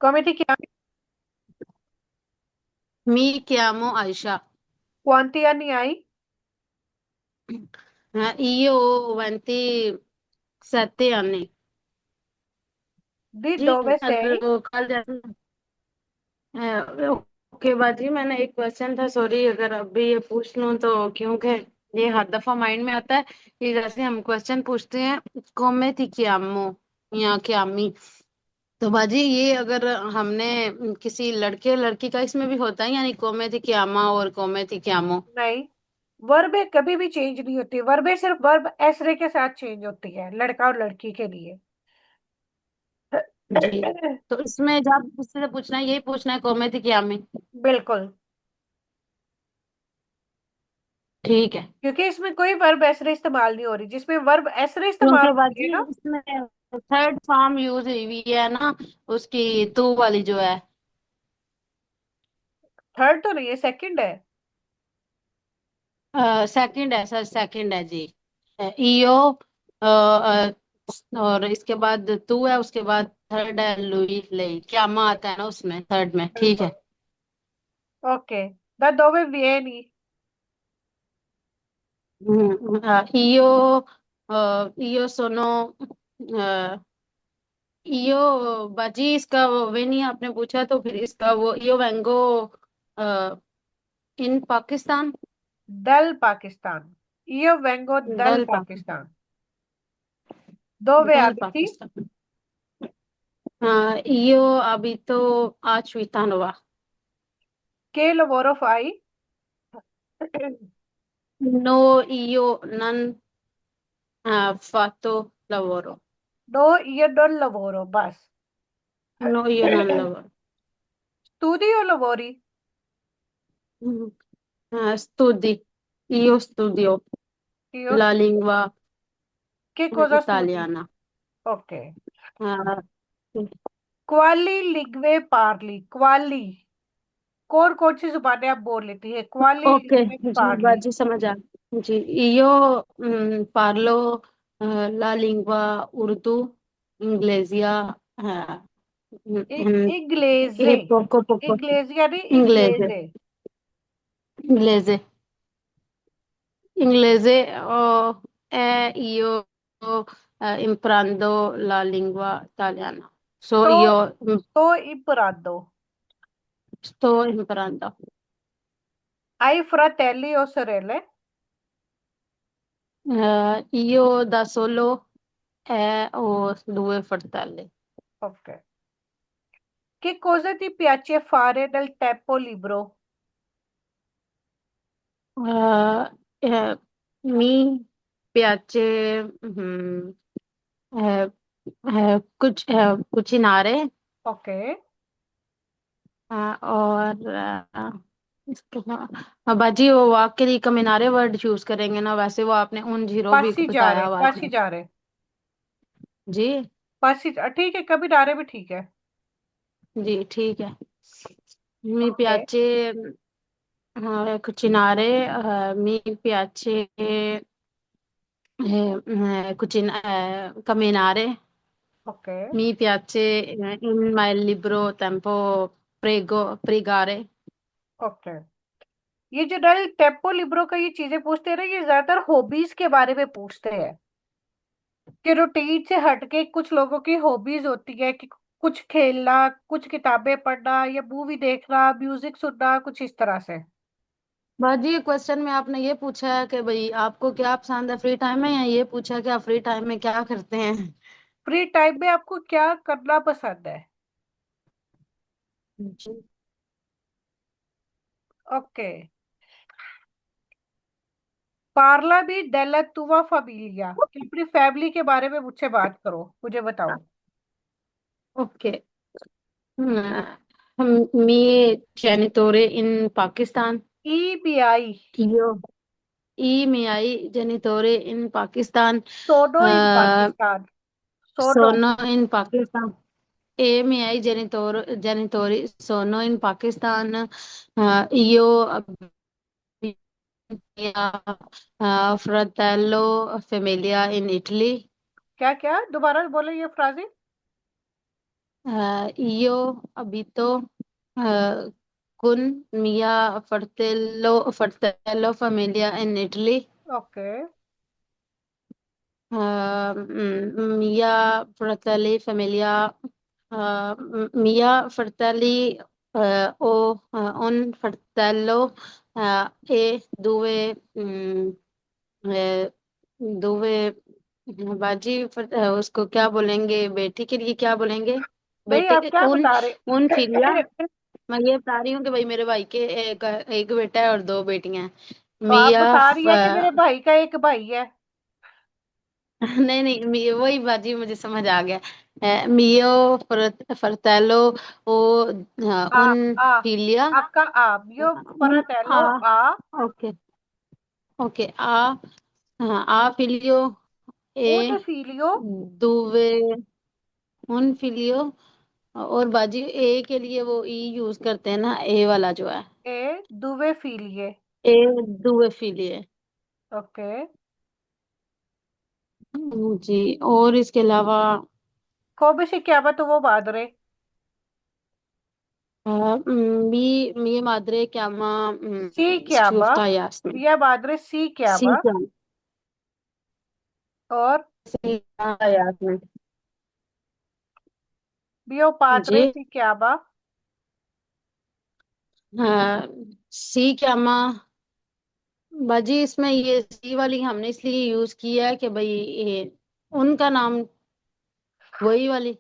come ti chiami? Mi chiamo Aisha. Quanti anni hai? Io ho 27 anni. Di जी dove sei? कल okay बाजी, मैंने एक question था, sorry अगर अभी ये पूछ लूं तो, क्योंकि ये हर दफा माइंड में आता है कि जैसे हम क्वेश्चन पूछते हैं come ti chiamo या chiami, तो बाजी ये अगर हमने किसी लड़के लड़की का इसमें भी होता है, यानी come ti chiama और come ti chiamo। नहीं, वर्ब कभी भी चेंज नहीं होती। वर्ब सिर्फ वर्ब एसरे के साथ चेंज होती है, लड़का और लड़की के लिए। जी, तो इसमें जब मुझसे पूछना है, यही पूछना है come ti chiami। बिल्कुल। ठीक है। क्योंकि इसमें कोई वर्ब एसरे इस्तेमाल नहीं हो रही। जिसमें वर्ब एसरे इस्तेमाल क्योंकि होती है बाजी ना। इसमें थर्ड फॉर्म यूज हुई है ना, उसकी तू वाली जो है। थर्ड तो नहीं है, सेकंड है। सेकंड है सर, सेकंड है जी। ईयो और इसके बाद तू है, उसके बाद थर्ड है लुई लई, क्या माँ आता है ना उसमें थर्ड में, ठीक बिल्कुल। है। Okay, da dove vieni? io io sono यो बाजी, इसका वो वे नहीं आपने पूछा, तो फिर इसका वो यो वेंगो इन Pakistan. Dal Pakistan. Io vengo dal डल पाकिस्तान। Pakistan. Dove डल abiti? पाकिस्तान। हाँ, यो अभी तो आज हुआ। Che lavoro fai? नो, io non fatto lavoro। No, io non lavoro, bas. नो, io non lavoro। Studi o lavori? studi, io studio Io la lingua che cosa studi? italiana। Ok. हाँ, Quali lingue parli? Quali? कौन कौन सी जुबानें आप बोल लेती है? क्वाली okay लिंग्वे जी Parly. बाजी, समझ आ जी। io parlo la lingua urdu, inglese, इंग्लेजे। e poco इंग्लेज यानी inglese, इंग्लेजे। inglese, inglese io imparando la lingua italiana, so तो io तो इम्परादो। sto imparando। आई फ्राटेली ओ sorelle? io da solo ho due fratelli। Ok. Che cosa ti piace fare nel tempo libero? Eh, mi piace eh, cucinare, Ok. और इसके अलावा बाजी वो वाक के लिए कमिनारे word choose करेंगे ना, वैसे वो आपने उन जीरो भी पासी जा बताया रहे, आवाज पासी में। जा रहे। जी। पासी ठीक है, कभी नारे भी ठीक है। जी ठीक है। mi okay. piace cucinare, mi piace camminare, okay. mi piace in my libero tempo pregare। Okay. ये जो नल टेम्पो लिब्रो का ये चीजें पूछते हैं ना, ये ज्यादातर हॉबीज के बारे में पूछते हैं। कि रूटीन से हटके कुछ लोगों की हॉबीज होती है कि कुछ खेलना, कुछ किताबें पढ़ना या मूवी देखना, म्यूजिक सुनना, कुछ इस तरह से। बाजी क्वेश्चन में आपने ये पूछा है कि भाई आपको क्या पसंद है फ्री टाइम में, या ये पूछा कि आप फ्री टाइम में क्या करते हैं। फ्री टाइम में आपको क्या करना पसंद है? जी। ओके। पार्ला भी डेला तुवा फैमिलिया, कि अपनी फैमिली के बारे में मुझसे बात करो, मुझे बताओ। ओके। मी जेनिटोरे इन Pakistan. EBI। io i miei genitori in Pakistan, सोनो इन eh, पाकिस्तान। सोनो। sono in Pakistan, e i miei genitori sono in Pakistan, io abito mia fratello famiglia in Italy, क्या क्या दोबारा बोले ये फ्राजी। io abito con mia fratello famiglia in Italy. Okay. Mia fratelli famiglia, mia fratelli ho un fratello e due बाजी उसको क्या बोलेंगे, बेटी के लिए क्या बोलेंगे? भाई बेटे आप क्या उन बता उन फिलिया। रहे? मैं ये बता रही हूँ कि भाई मेरे भाई के एक बेटा है और दो बेटियां हैं। तो आप मिया बता रही है कि मेरे भाई का एक भाई है। नहीं नहीं, वही बाजी मुझे समझ आ गया। मियो फर्तेलो ओ आ उन आ फिलिया। आपका आप यो उन आ फ्रatello आ ओके ओके हाँ, आ फिलियो उन ए figlio दुवे उन फिलियो। और बाजी ए के लिए वो ई यूज करते हैं ना, ए वाला जो है। e due figlie। ए दुवे फिलिए। ओके। जी, और इसके अलावा come si chiama tuo padre? mi madre chiama Si chiama Sciufta Yasmin. mia madre si Si chiama chiama और Sciufta Yasmin। mio जी padre si chiama। हाँ, सी chiama बाजी, इसमें ये सी वाली हमने इसलिए यूज किया है कि भाई ये उनका नाम वही वाली।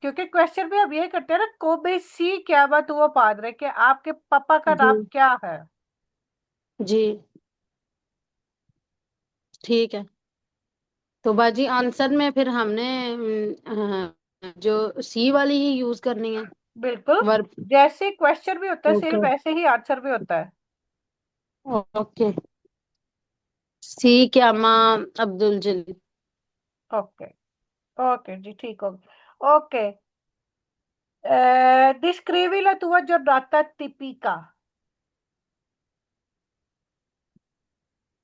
क्योंकि क्वेश्चन में हम ये करते हैं ना, come si chiama tuo padre, कि आपके पापा का जी नाम क्या है। जी, ठीक है। तो बाजी आंसर में फिर हमने जो सी वाली ही यूज करनी है, बिल्कुल। वर्ब। जैसे क्वेश्चन भी होता है सेम ओके वैसे ही आंसर भी होता है। ओके। सी chiama अब्दुल जलील। ओके। ओके जी, ठीक हो गया। Okay. descrivi la tua giornata tipica।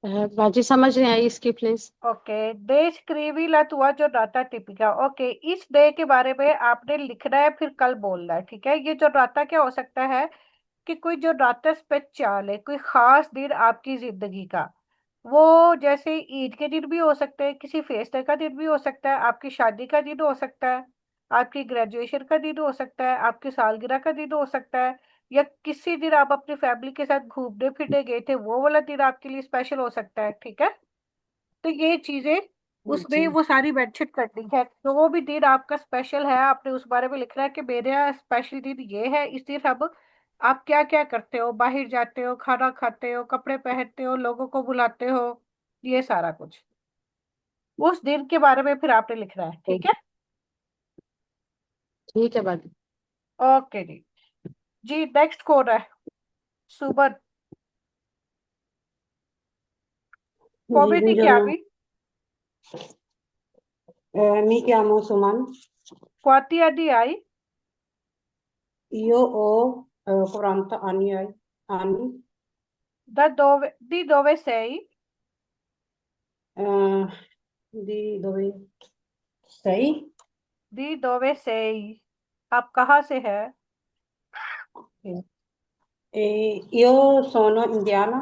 बाजी समझ रहे हैं इसकी please? Okay. descrivi la tua giornata tipica। Okay, इस डे के बारे में आपने लिखना है, फिर कल बोलना है, ठीक है। ये giornata क्या हो सकता है कि कोई giornata स्पेशल है, कोई खास दिन आपकी जिंदगी का। वो जैसे ईद के दिन भी हो सकते हैं, किसी फेस्ट का दिन भी हो सकता है, आपकी शादी का दिन हो सकता है, आपकी ग्रेजुएशन का दिन हो सकता है, आपकी सालगिरह का दिन हो सकता है, या किसी दिन आप अपनी फैमिली के साथ घूमने फिरने गए थे, वो वाला दिन आपके लिए स्पेशल हो सकता है, ठीक है। तो ये चीजें उसमें जी वो सारी मेंशन करनी है। जो भी दिन आपका स्पेशल है, आपने उस बारे में लिखना है कि मेरे यहाँ स्पेशल दिन ये है, इस दिन हम आप क्या क्या करते हो, बाहर जाते हो, खाना खाते हो, कपड़े पहनते हो, लोगों को बुलाते हो, ये सारा कुछ उस दिन के बारे में फिर आपने लिखना है, ठीक है। ठीक है बाजी। ओके जी। जी नेक्स्ट कौन है? सुमन। जी कॉमेडी क्या buongiorno। भी? Mi chiamo Suman। क्वाती आदि आई? Io ho 40 anni। di dove sei? eh, di dove sei? दी dove sei, आप कहाँ से है? Io sono indiana।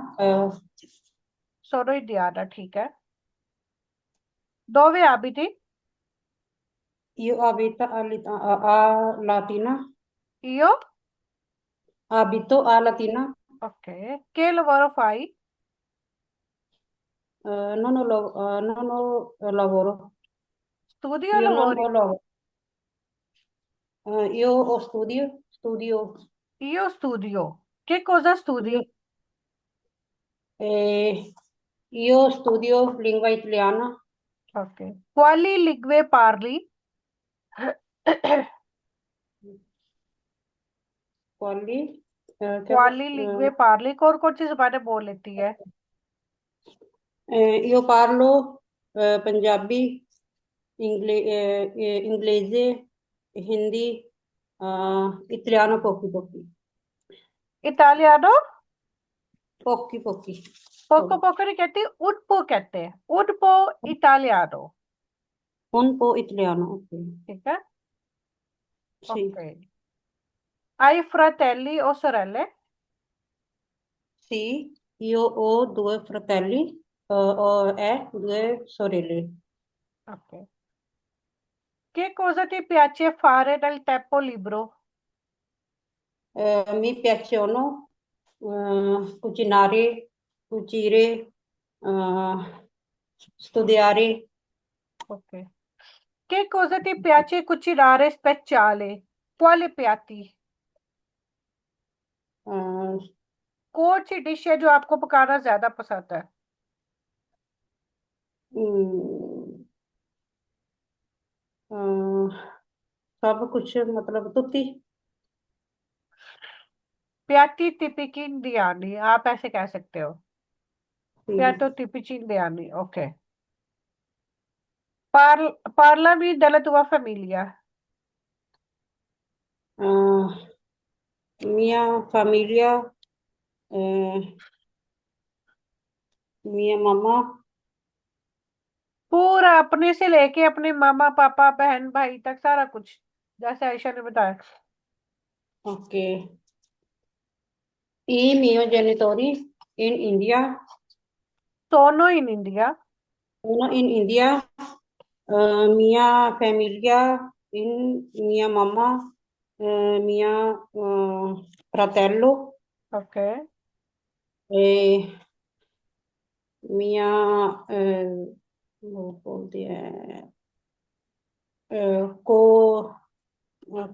सोनो इंडियाना, ठीक है। dove abiti? io abito a Latina। io Abito a Latina। ok, che lavoro fai? Non ho lavoro। Studi o Io non lavori? ho lavoro। Io ho studio। Io studio. Che cosa studi? Io, eh, io studio lingua italiana। Ok. Quali lingue parli? कॉली क्या Quali lingue parli? कौन सी जुबानें बोल लेती है? io parlo Punjabi, inglese, Hindi, italiano pochi pochi। इटालियानो? pochi pochi पोको थोड़ा। पोको नहीं कहती, उनपो कहते हैं, उनपो इटालियानो। un po' italiano, ok। ठीक है। Sì, okay. आई फ्रातेली ओ sorelle? sì, io ho due fratelli e due sorelle. Ok. Che cosa ti piace fare nel tempo libero? Mi piacciono cucinare, cucire, studiare, Ok. Che cosa ti piace cucinare speciale? Quali piatti? eh, कौन सी dish है जो आपको पकाना ज्यादा पसंद है? mm, eh, सब कुछ मतलब तुत्ती। piatti tipici indiani, आप ऐसे कह सकते हो। Sì. piatto tipici indiani, ok. Parlami della tua famiglia. Eh, mia famiglia, eh, mia mamma, पूरा अपने से लेके अपने मामा पापा बहन भाई तक सारा कुछ, जैसे आयशा ने बताया। ok, i miei genitori in India, दोनों in India. uno in India, mia famiglia in mia mamma, mia fratello okay. e mia वो बोलते हैं को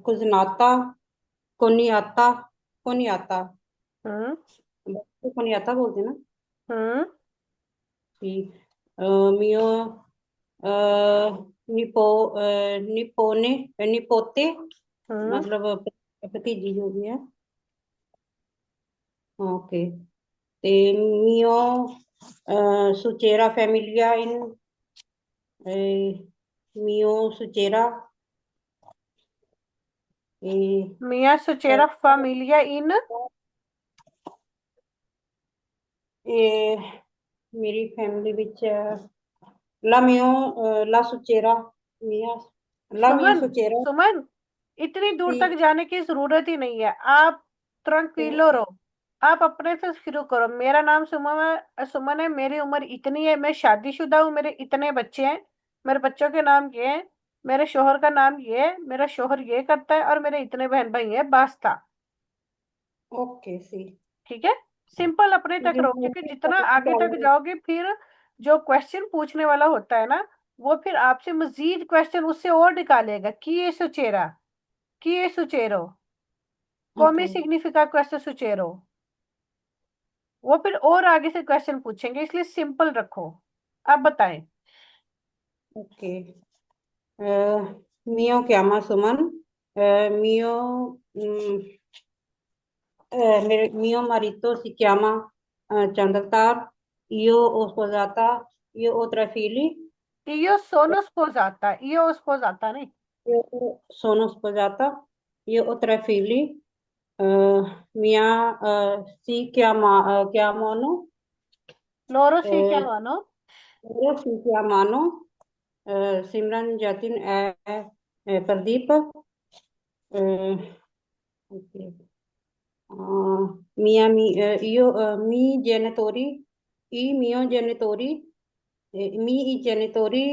कुजनाता कोनियाता कोनियाता हम्म। कोनियाता बोलते हैं ना हम्म। कि mio निपो निपोने निपोते हम्म। मतलब भतीजी जो भी है ओके ते mio sucera famiglia in mio sucera e, मिया सुचेरा फैमिलिया इन। e मेरी family which la mio la sucera mia la mia Suman, sucera Suman, इतनी दूर तक sì जाने की जरूरत ही नहीं है। आप ट्रंक्विलो रहो। आप अपने से शुरू करो। मेरा नाम सुमन है, सुमन है, मेरी उम्र इतनी है, मैं शादीशुदा हूँ, मेरे इतने बच्चे हैं, मेरे बच्चों के नाम ये हैं, मेरे शोहर का नाम ये है, मेरा शोहर ये करता है, और मेरे इतने बहन भाई हैं, बास्ता। ok sì ठीक है। सिंपल अपने तक मुझे रहो, क्योंकि जितना आगे तक जाओगे फिर जो क्वेश्चन पूछने वाला होता है ना, वो फिर आपसे मजीद क्वेश्चन उससे और निकालेगा कि ये सुचेरा, कि ये सुचेरो, ok come significa questo sucero। वो फिर और आगे से क्वेश्चन पूछेंगे, इसलिए सिंपल रखो। अब बताएं। ok mio chiama Suman mio mio marito si chiama Chandraktar io ho sposata io ho tre figli io sono sposata, io ho sposata नहीं। io sono sposata io ho tre figli mia si chiamano loro si eh, chiamano। loro si chiamano Simran Jatin e Pradeep ok. Mi genitori, i miei genitori, mi genitori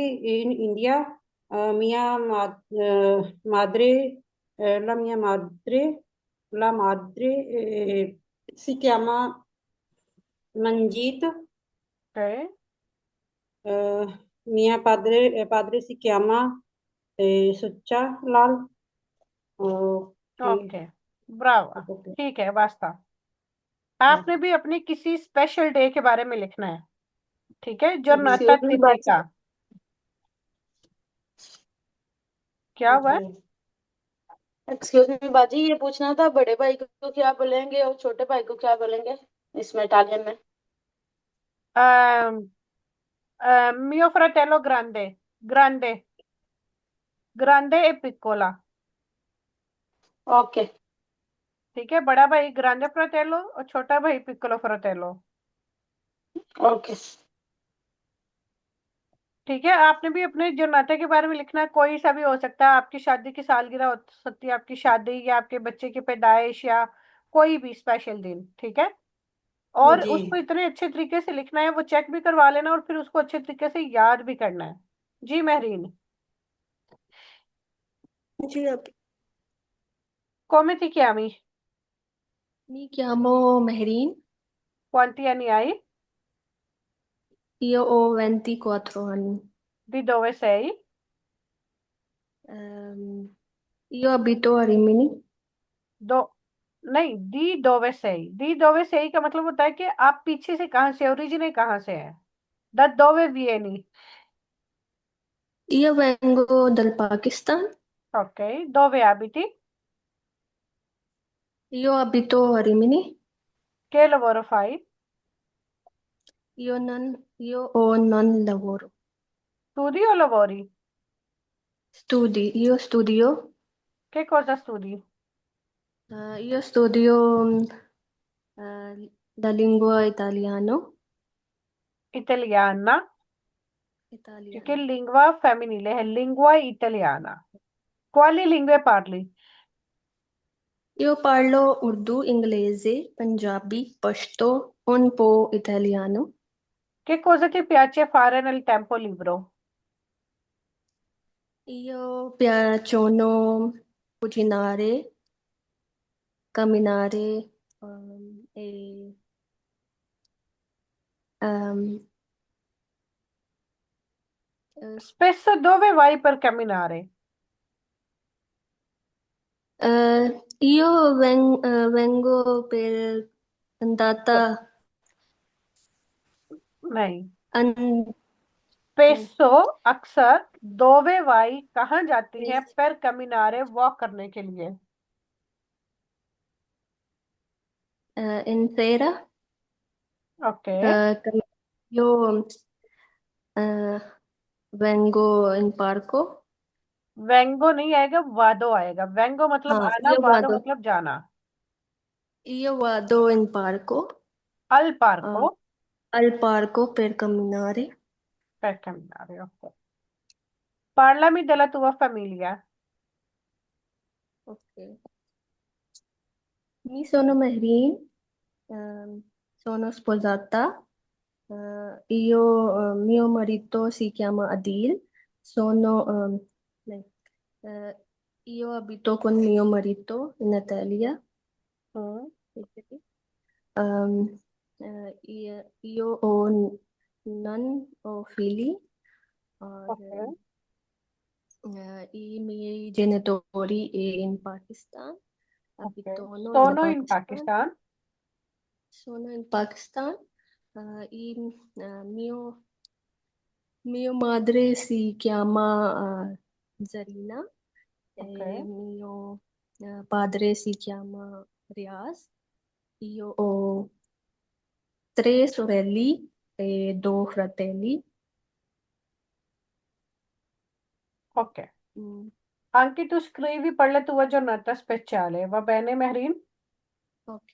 in India, madre, la madre si chiama Manjit, Okay. eh, padre si chiama Succia Lal. Ok, okay, Bravo. ok. ठीक है, वास्ता। आपने भी अपनी किसी special day के बारे में लिखना है। ठीक है, जो नाता एक्सक्यूज मी बाजी। तिपिका। क्या हुआ है? Ok. एक्सक्यूज मी बाजी, ये पूछना था बड़े भाई को क्या बोलेंगे और छोटे भाई को क्या बोलेंगे इसमें इटालियन में। mio fratello grande, grande, grande e piccola। Okay. ठीक है, बड़ा भाई ग्रांडे फ्राटेलो और छोटा भाई पिccolo फ्राटेलो। ओके। ठीक है, आपने भी अपने जो नाते के बारे में लिखना है, कोई सा भी हो सकता है, आपकी शादी की सालगिरह हो सकती है, आपकी शादी या आपके बच्चे की पैदाइश या कोई भी स्पेशल दिन, ठीक है। और जी। उसको इतने अच्छे तरीके से लिखना है, वो चेक भी करवा लेना और फिर उसको अच्छे तरीके से याद भी करना है। जी महरीन। जी अब come ti chiami? mi chiamo Mehreen, Quanti anni hai? io ho 24 anni. Di dove sei? Ehm, io abito a Rimini. दो नहीं, दी दोवे सही, दी दोवे सही का मतलब होता है कि आप पीछे से कहाँ से, ओरिजिन कहाँ से है। द दोवे विएनी। Io vengo dal Pakistan. Okay, दोवे abiti? Io abito a Rimini. Che lavoro fai? Io, non, non lavoro. Studi o lavori? Studi. Io studio. Che cosa studi? Io studio la lingua italiano. Italiana, क्योंकि Italiano. लिंगua femminile है, lingua italiana. Quali lingue parli? Io parlo Urdu, inglese, Punjabi, Pashto, un po' italiano. Che cosa ti piace fare nel tempo libero? Io piacciono cucinare, camminare, e ehm, eh, Spesso dove vai per camminare? vengo per andata नहीं, an, नहीं, स्पेसो अक्सर, दोवे Y कहाँ जाती है please, पर कमिनारे walk करने के लिए? in sera, okay. io eh, vengo in parco. Wego नहीं आएगा, वादो आएगा। वेंगो मतलब हाँ, आना, वादो मतलब जाना। io vado in parco, अल uh, पार्को al parco per camminare. per camminare, ok. Parlami della tua famiglia. Ok. Mi sono Mehreen, sono sposata. Mio marito si chiama Adil. Sono, lei- eh, io abito con mio marito in Italia. हम्म। Io non ho figli. और okay. i miei genitori in Pakistan. Okay, Abitano in सोनो इन Pakistan. Pakistan. Sono in Pakistan. Mio madre si chiama Zarina okay. e mio padre si chiama Riaz. Io ho tre sorelle e due fratelli. Okay, Mm, anche tu scrivi per la tua giornata speciale, va bene Mehreen? ok,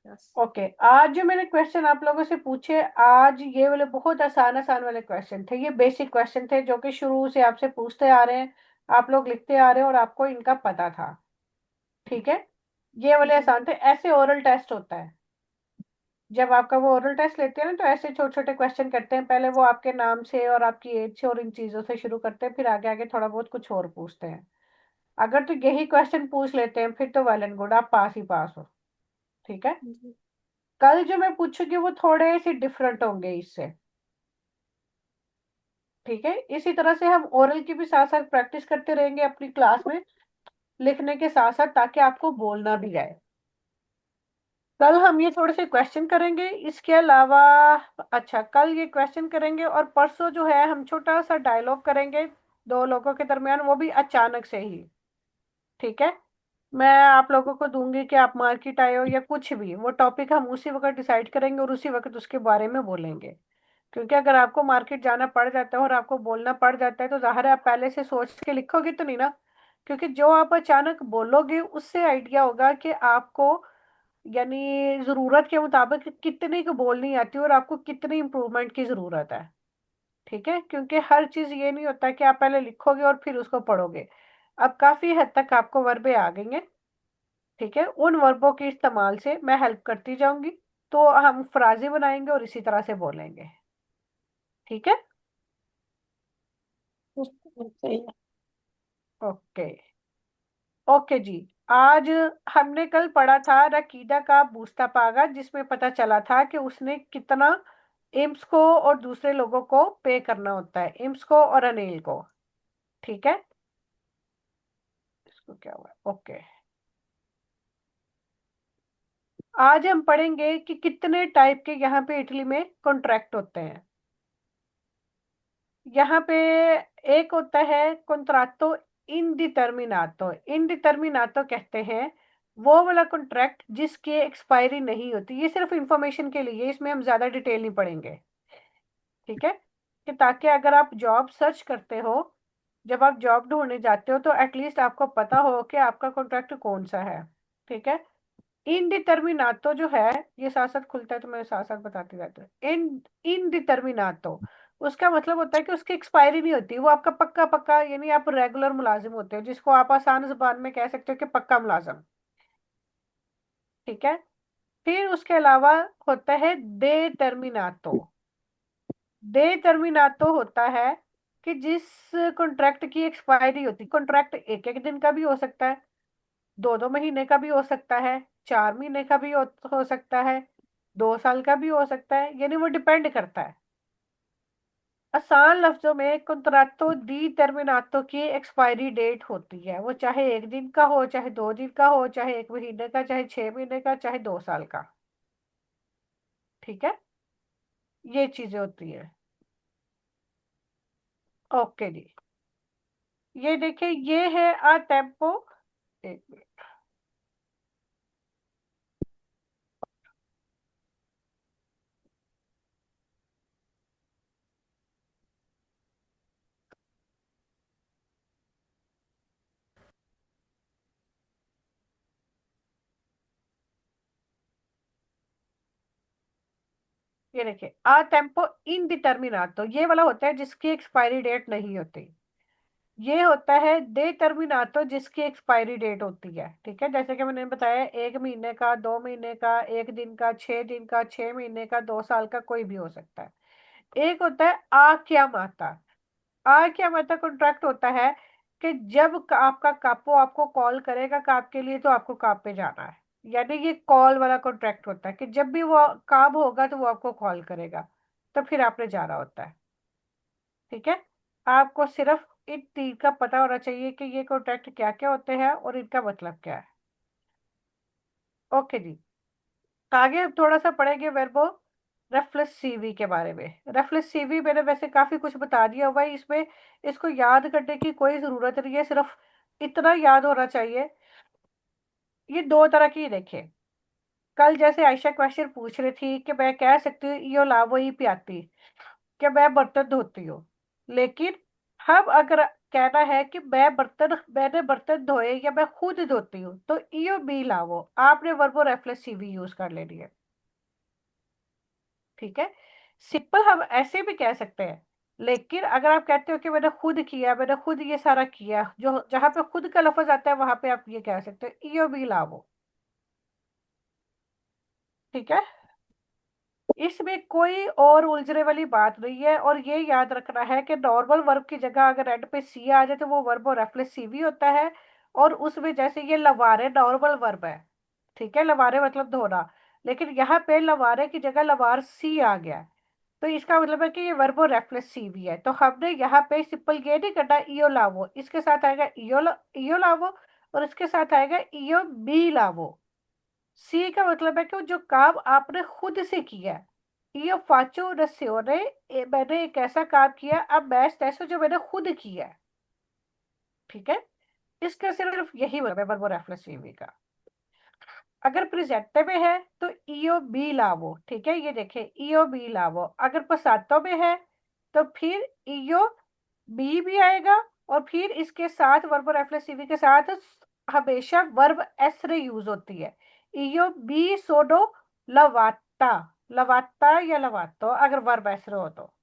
grazie. Okay, आज जो मैंने question आप लोगों से पूछे, आज ये वाले बहुत आसान आसान वाले क्वेश्चन थे, ये बेसिक क्वेश्चन थे जो कि शुरू से आपसे पूछते आ रहे हैं, आप लोग लिखते आ रहे हैं और आपको इनका पता था। ठीक है, ये वाले जी, आसान थे। ऐसे ओरल टेस्ट होता है, जब आपका वो ओरल टेस्ट लेते हैं ना, तो ऐसे छोटे छोटे क्वेश्चन करते हैं। पहले वो आपके नाम से और आपकी एज से और इन चीजों से शुरू करते हैं, फिर आगे आगे थोड़ा बहुत कुछ और पूछते हैं। अगर तो यही क्वेश्चन पूछ लेते हैं फिर तो वेल एंड गुड, आप पास ही पास हो। ठीक है, जी, कल जो मैं पूछूंगी वो थोड़े से डिफरेंट होंगे इससे। ठीक है, इसी तरह से हम ओरल की भी साथ साथ प्रैक्टिस करते रहेंगे अपनी क्लास में, लिखने के साथ साथ, ताकि आपको बोलना भी जाए। कल हम ये थोड़े से क्वेश्चन करेंगे, इसके अलावा अच्छा, कल ये क्वेश्चन करेंगे और परसों जो है हम छोटा सा डायलॉग करेंगे दो लोगों के दरमियान, वो भी अचानक से ही। ठीक है, मैं आप लोगों को दूंगी कि आप मार्केट आए हो या कुछ भी, वो टॉपिक हम उसी वक्त डिसाइड करेंगे और उसी वक्त उसके बारे में बोलेंगे। क्योंकि अगर आपको मार्केट जाना पड़ जाता है और आपको बोलना पड़ जाता है तो जाहिर है आप पहले से सोच के लिखोगे तो नहीं ना। क्योंकि जो आप अचानक बोलोगे उससे आइडिया होगा कि आपको, यानी जरूरत के मुताबिक कितनी को बोलनी आती है और आपको कितनी इम्प्रूवमेंट की जरूरत है। ठीक है, क्योंकि हर चीज ये नहीं होता कि आप पहले लिखोगे और फिर उसको पढ़ोगे। अब काफी हद तक आपको वर्बें आ गई हैं। ठीक है, उन वर्बों के इस्तेमाल से मैं हेल्प करती जाऊंगी, तो हम फ्राजें बनाएंगे और इसी तरह से बोलेंगे। ठीक है। सही है। ओके। ओके जी। आज हमने कल पढ़ा था रकीदा का बूस्ता पागा, जिसमें पता चला था कि उसने कितना इम्स को और दूसरे लोगों को पे करना होता है, इम्स को और अनिल को। ठीक है, इसको क्या हुआ? ओके। आज हम पढ़ेंगे कि कितने टाइप के यहाँ पे इटली में कॉन्ट्रैक्ट होते हैं। यहाँ पे एक होता है कॉन्ट्रातो इनडिटर्मिनातो। इनडिटर्मिनातो कहते हैं वो वाला कॉन्ट्रैक्ट जिसकी एक्सपायरी नहीं होती। ये सिर्फ इंफॉर्मेशन के लिए, इसमें हम ज्यादा डिटेल नहीं पढ़ेंगे। ठीक है, कि ताकि अगर आप जॉब सर्च करते हो, जब आप जॉब ढूंढने जाते हो, तो एटलीस्ट आपको पता हो कि आपका कॉन्ट्रैक्ट कौन सा है। ठीक है। इनडिटर्मिनातो जो है, ये साथ साथ खुलता है तो मैं साथ साथ बताती रहती हूँ। इनडिटर्मिनातो उसका मतलब होता है कि उसकी एक्सपायरी नहीं होती, वो आपका पक्का पक्का, यानी आप रेगुलर मुलाजिम होते हो, जिसको आप आसान जुबान में कह सकते हो कि पक्का मुलाजिम। ठीक है। फिर उसके अलावा होता है दे टर्मिनातो। दे टर्मिनातो होता है कि जिस कॉन्ट्रैक्ट की एक्सपायरी होती, कॉन्ट्रैक्ट एक एक दिन का भी हो सकता है, 2 2 महीने का भी हो सकता है, 4 महीने का भी हो सकता है, 2 साल का भी हो सकता है, यानी वो डिपेंड करता है। आसान लफ्जों में कंत्रातो दी टर्मिनातो की एक्सपायरी डेट होती है, वो चाहे 1 दिन का हो, चाहे 2 दिन का हो, चाहे 1 महीने का, चाहे 6 महीने का, चाहे 2 साल का। ठीक है, ये चीजें होती है। ओके जी। ये देखिए, ये है आ टेम्पो। एक मिनट। ये देखिए, आ टेम्पो इनडिटर्मिनातो ये वाला होता है जिसकी एक्सपायरी डेट नहीं होती। ये होता है दे टर्मिनातो जिसकी एक्सपायरी डेट होती है। ठीक है, जैसे कि मैंने बताया, 1 महीने का, 2 महीने का, 1 दिन का, 6 दिन का, 6 महीने का, 2 साल का, कोई भी हो सकता है। एक होता है आ क्या माता। आ क्या माता कॉन्ट्रैक्ट होता है कि जब आपका कापो आपको कॉल करेगा काम के लिए, तो आपको काम पे जाना है। यानी ये कॉल वाला कॉन्ट्रैक्ट होता है कि जब भी वो काम होगा तो वो आपको कॉल करेगा, तो फिर आपने जाना होता है। ठीक है, आपको सिर्फ इन तीन का पता होना चाहिए कि ये कॉन्ट्रैक्ट क्या क्या होते हैं और इनका मतलब क्या है। ओके जी। आगे अब थोड़ा सा पढ़ेंगे वर्बो रेफलेस सीवी के बारे में। रेफलेस सीवी मैंने वैसे काफी कुछ बता दिया हुआ है इसमें, इसको याद करने की कोई जरूरत नहीं है, सिर्फ इतना याद होना चाहिए। ये दो तरह की देखे। कल जैसे आयशा क्वेश्चन पूछ रही थी कि मैं कह सकती हूँ यो लावो ही पियाती, कि मैं बर्तन धोती हूँ। लेकिन हम अगर कहना है कि मैंने बर्तन धोए या मैं खुद धोती हूँ, तो इयो बी लावो, आपने वर्बो रेफलेस सीवी यूज कर लेनी है। ठीक है, सिंपल हम ऐसे भी कह सकते हैं। लेकिन अगर आप कहते हो कि मैंने खुद किया, मैंने खुद ये सारा किया, जो जहां पे खुद का लफ्ज आता है वहां पे आप ये कह सकते हो इयो बी लावो। ठीक है, इसमें कोई और उलझने वाली बात नहीं है, और ये याद रखना है कि नॉर्मल वर्ब की जगह अगर एंड पे सी आ जाए तो वो वर्ब और रेफलेस सी भी होता है। और उसमें जैसे ये लवारे नॉर्मल वर्ब है। ठीक है, लवारे मतलब धोना, लेकिन यहाँ पे लवारे की जगह लवार सी आ गया है, तो इसका मतलब है कि ये वर्ब और रेफलेस सी भी है। तो हमने यहाँ पे सिंपल ये नहीं करना इयो लावो, इसके साथ आएगा इयो लावो, और इसके साथ आएगा इयो बी लावो। सी का मतलब है कि जो काम आपने खुद से किया है। ये फाचो रस्योने, मैंने एक ऐसा काम किया, अब मैच तैसो जो मैंने खुद किया है। ठीक है, इसका सिर्फ यही मतलब है वर्ब रेफरेंस सीवी का। अगर प्रेजेंट में है तो ईओ बी लावो। ठीक है, ये देखे ईओ बी लावो। अगर पसातो में है तो फिर ईओ बी भी आएगा, और फिर इसके साथ वर्ब रेफरेंस सीवी के साथ हमेशा वर्ब एसरे यूज होती है। ईओ बी सोडो लवाता, लवाता या लवातो अगर वर्ब एसरे हो तो।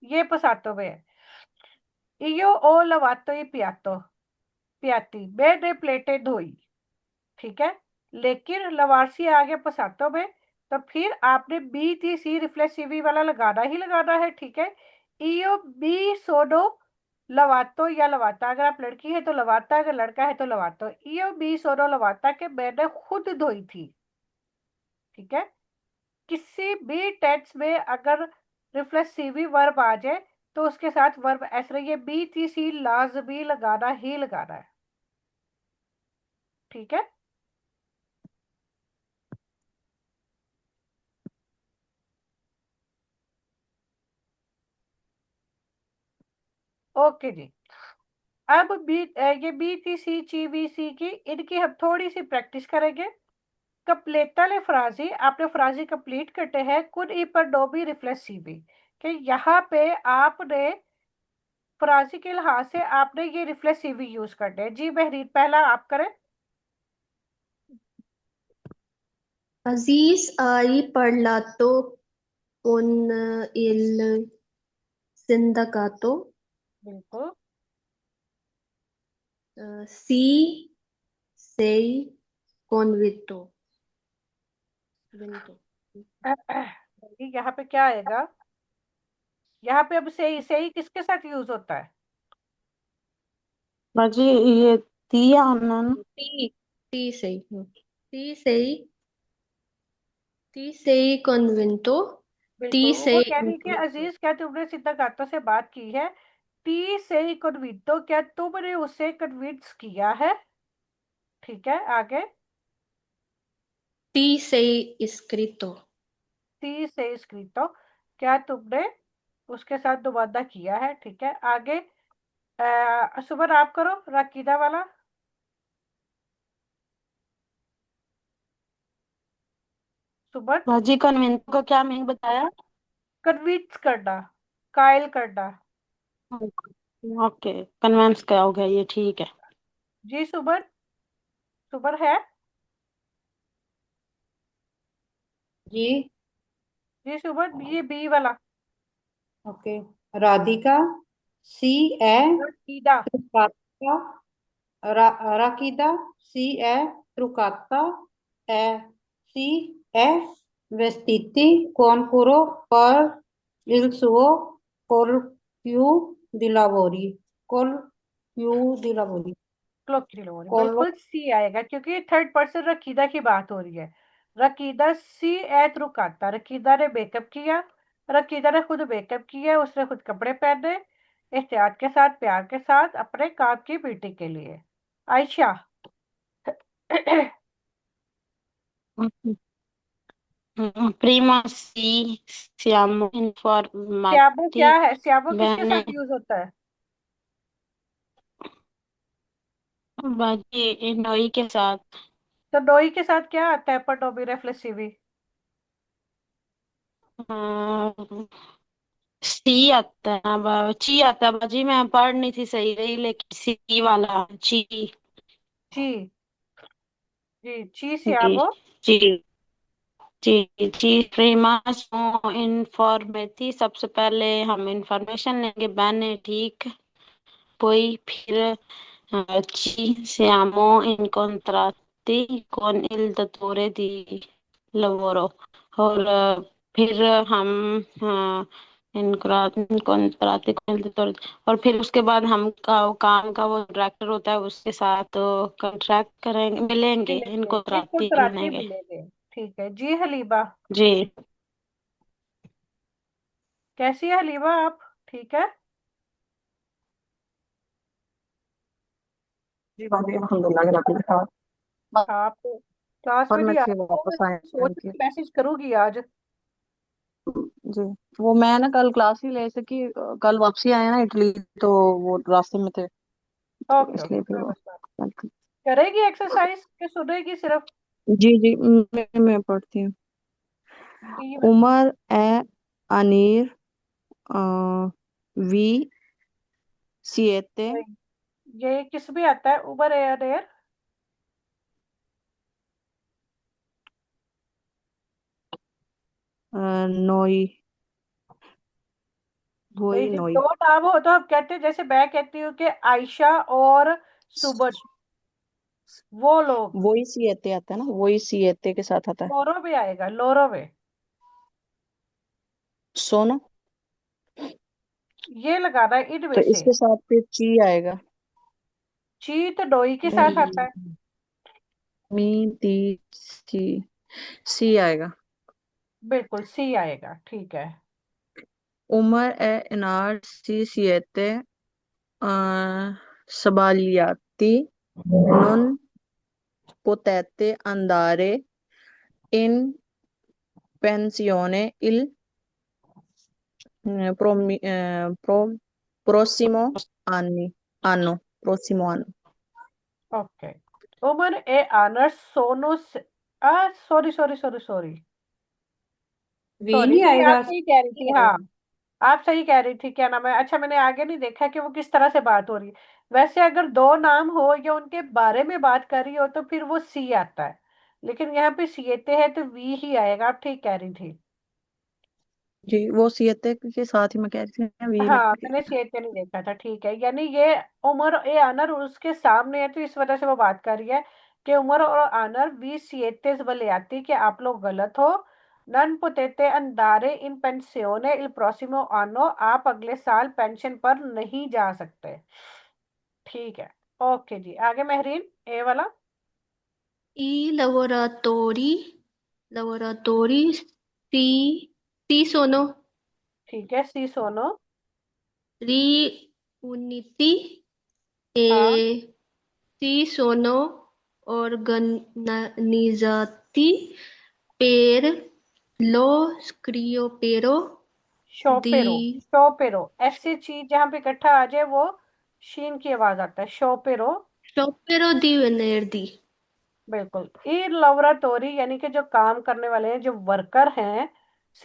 ये passato में है। Io ho lavato il piatto, piatti, मैंने प्लेटें धोई। ठीक है, लेकिन लवारसी आ गया पसातो में, तो फिर आपने बी टी सी रिफ्लेक्सिवी वाला लगाना ही लगाना है। ठीक है, ईओ बी सोडो लवातो या लवाता, अगर आप लड़की है तो लवाता, अगर लड़का है तो लवातो। ईओ बी सोडो लवाता के मैंने खुद धोई थी। ठीक है, किसी भी टेंस में अगर रिफ्लेक्सिवी वर्ब आ जाए तो उसके साथ वर्ब ऐसे ये बी टी सी लाजमी लगाना ही लगाना है। ठीक है, ओके जी। अब ये बी टी सी ची वी सी की इनकी हम थोड़ी सी प्रैक्टिस करेंगे। कंप्लीटा ले फ्राजी, आपने फ्राजी कंप्लीट करते हैं कुन ई पर डोबी रिफ्लेक्सिवी, कि यहाँ पे आपने फ्राजी के लिहाज से आपने ये रिफ्लेक्सिवी यूज करते हैं। जी बहरीन, पहला आप करें। Aziz hai parlato con il sindacato. बिल्कुल। Sì, sei convinto. Vinto. यहाँ पे क्या आएगा? यहाँ पे अब सही सही किसके साथ यूज होता है? बाजी ये दिया आना ना। Sì, sì, sei. Ti sei convinto? बिल्कुल, Ti वो sei कह रही है कि convinto. अजीज क्या तुमने सिद्धार्थ से बात की है? टी से कन्विंटो, क्या तुमने उसे कन्विंस किया है? ठीक है, आगे। Ti sei iscritto. टी से स्क्रिप्टो, क्या तुमने उसके साथ दोबारा किया है? ठीक है, आगे। सुबह आप करो राकीदा वाला। सुबह। बाजी कन्वेंट का क्या मीनिंग बताया? कन्विंस करना, कायल करना। ओके, कन्वेंस का हो गया, ये ठीक है। जी सुबह, सुबह है। जी। जी सुबह, ये बी वाला। ओके। राधिका सी ए राकीदा। truccata Rakida si è truccata e si è vestiti con cura per il suo colloquio di lavori. Colloquio di lavori. बिल्कुल सी आएगा, क्योंकि थर्ड पर्सन रकीदा की बात हो रही है। रकीदा सी एत रुकाता, रकीदा ने मेकअप किया, रकीदा ने खुद मेकअप किया, उसने खुद कपड़े पहने, एहतियात के साथ, प्यार के साथ, अपने काम की मीटिंग के लिए। आयशा। प्रीमा सी siamo श्यामो informati क्या है? श्यामो किसके bene। साथ यूज होता है? बाजी नोई के साथ। तो डोई के साथ क्या आता है पर डोबी रेफ्लेक्सिवी? सी आता है ना, ची आता है बाजी, मैं पढ़ नहीं थी सही रही, लेकिन सी वाला ची। जी। जी ची जी श्यामो। जी जी जी। प्रीमास इंफॉर्मेटी, सबसे पहले हम इंफॉर्मेशन लेंगे, बहने ठीक। poi फिर ci siamo incontrati con il datore di lavoro, और फिर हम incontrati con il datore, और फिर उसके बाद हम काम का वो डायरेक्टर होता है उसके साथ कॉन्ट्रैक्ट करेंगे, मिलेंगे, मिलेंगे, इनको incontrati कराती मिलेंगे। मिलेंगे। ठीक है जी। हलीबा, जी कैसी है हलीबा आप? ठीक है। जी बाकी अल्हम्दुलिल्लाह के रब की दुआ। बस आप क्लास और में मैं नहीं आ से रहे हो, मैं वापस आए हैं सोच इनके। मैसेज करूंगी आज। जी, वो मैं ना कल क्लास ही ले सकी, कल वापसी आए ना इटली, तो वो रास्ते में थे, तो ओके इसलिए ओके, फिर कोई वो। मसला नहीं। करेगी एक्सरसाइज के सुनेगी सिर्फ? जी जी, मैं पढ़ती हूँ। डी वाली। उमर ए अनीर वी सिएते ये किस में आता है उबर एयर एयर? नोई वही बेसिक नोई। दो नाम हो तो आप कहते हैं, जैसे मैं कहती हूँ कि आयशा और सुबन, वो लोग। वही सीएते आता है ना, वही सीएते के साथ आता है। लोरो में आएगा, लोरो में। सोनो। ये लगाना है इन तो में से। इसके साथ फिर ची आएगा। ची तो डोई के मी, साथ आता है। मी ती सी, सी आएगा। बिल्कुल सी आएगा, ठीक है। Umar è siete sbagliati, non potete andare in pensione il prossimo prossimo anno। Okay. उमर ए आनर सोनो सॉरी सॉरी सॉरी सॉरी। वी सॉरी, नहीं नहीं आप आएगा, सही कह रही नहीं थी, हाँ। आएगा। आप सही कह रही थी, क्या नाम है, अच्छा मैंने आगे नहीं देखा कि वो किस तरह से बात हो रही है। वैसे अगर दो नाम हो या उनके बारे में बात कर रही हो तो फिर वो सी आता है, लेकिन यहाँ पे सीएते है तो वी ही आएगा। आप ठीक कह रही थी। जी, वो siete के साथ ही मैं कह रही थी वी हाँ, लग मैंने गया। सीएते नहीं देखा था, ठीक है। यानी ये उमर ए आनर उसके सामने है तो इस वजह से वो बात कर रही है कि उमर और आनर वी सीएते वाले आती कि आप लोग गलत हो। नन पुतेते अंदारे इन पेंसियोने इल प्रोसिमो आनो, आप अगले साल पेंशन पर नहीं जा सकते। ठीक है। ओके जी, आगे महरीन, ए वाला। I lavoratori si sono ठीक है, सी सोनो। riuniti हाँ। e si sono organizzati per lo sciopero शोपेरो। di शोपेरो, ऐसी चीज जहां पे इकट्ठा आ जाए वो शीन की आवाज आता है, शोपेरो। sciopero di venerdì। बिल्कुल। ई लवराटोरी यानी कि जो काम करने वाले हैं, जो वर्कर हैं।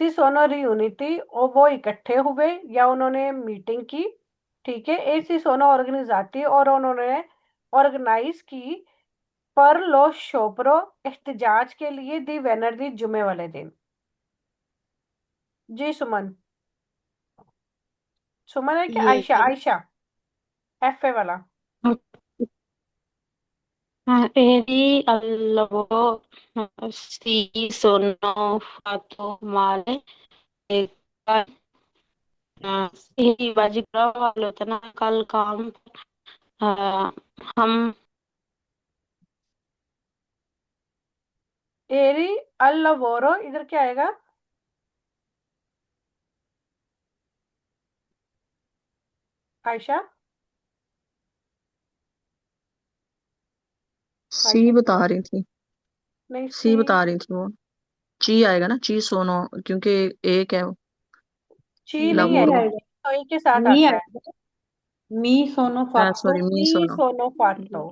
सी सोनो यूनिटी, और वो इकट्ठे हुए या उन्होंने मीटिंग की। ठीक है, ए सी सोनो ऑर्गेनाइजाती, और उन्होंने ऑर्गेनाइज की। पर लो शोपरो, एहतजाज के लिए, दी वेनर, दी जुमे वाले दिन। जी सुमन। सुमन है कि आयशा? ये आयशा, एफ ए वाला। eri all'lavoro, sì, sono fatto male e यही बाजीगरा वाले होते हैं ना, कल काम अ, हम एरी अल लवोरो, इधर क्या आएगा? आयशा। सी आयशा बता रही थी, नहीं, सी सी। बता रही थी वो। ची आएगा ना, ची सोनो, क्योंकि एक है वो। ची नहीं है, नहीं लवोरो। आएगा, तो ई के साथ नहीं आता है। आएगा। मी सोनो फाक्टो। सॉरी, मी मी सोनो। सोनो फाटो।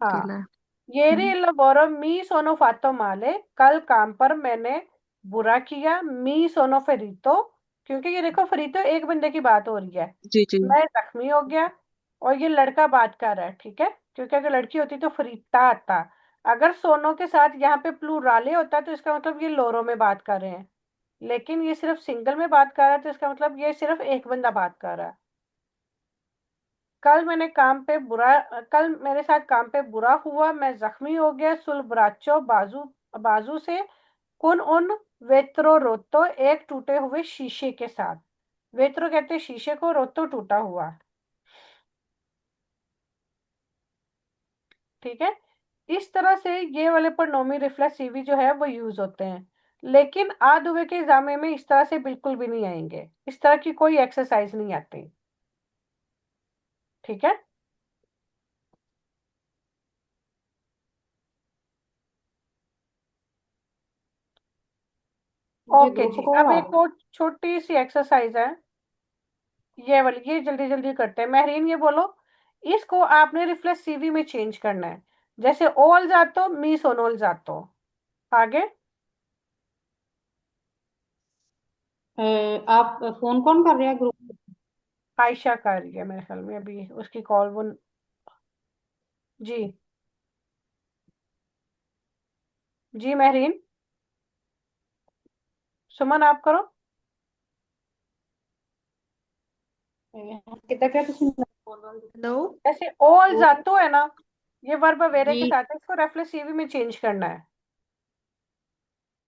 हाँ। किला। ये रे लबोरो मी सोनो फातो माले, कल काम पर मैंने बुरा किया। मी सोनो फेरितो, क्योंकि ये देखो फेरितो एक बंदे की बात हो रही है। जी जी। मैं जख्मी हो गया, और ये लड़का बात कर रहा है, ठीक है। क्योंकि अगर लड़की होती तो फरीता आता। अगर सोनो के साथ यहाँ पे प्लूराले होता तो इसका मतलब ये लोरो में बात कर रहे हैं। लेकिन ये सिर्फ सिंगल में बात कर रहा है तो इसका मतलब ये सिर्फ एक बंदा बात कर रहा है। कल मेरे साथ काम पे बुरा हुआ, मैं जख्मी हो गया। सुल ब्राचो, बाजू, बाजू से। कुन उन वेत्रो रोतो, एक टूटे हुए शीशे के साथ। वेत्रो कहते हैं शीशे को, रोतो टूटा हुआ। ठीक है। इस तरह से ये वाले प्रोनोमी रिफ्लेक्सिवी जो है वो यूज होते हैं। लेकिन आध हुए के एग्जामे में इस तरह से बिल्कुल भी नहीं आएंगे, इस तरह की कोई एक्सरसाइज नहीं आती। ठीक है। ये ओके ग्रुप जी, को अब आ एक और छोटी सी एक्सरसाइज है। ये वाली, ये जल्दी जल्दी करते हैं। महरीन ये बोलो, इसको आपने रिफ्लेक्सिवी में चेंज करना है। जैसे ओल जातो, मी सोनोल जातो। आगे। आप फोन कौन कर रहे हैं ग्रुप? आयशा कर रही है मेरे ख्याल में, अभी उसकी कॉल वो। जी। जी महरीन। सुमन आप करो। कितना क्या तुम हेलो। जैसे ओ अल्जातो है ना, ये वर्ब अवेरे के जी साथ है, इसको रेफ्लेक्सिव में चेंज करना है।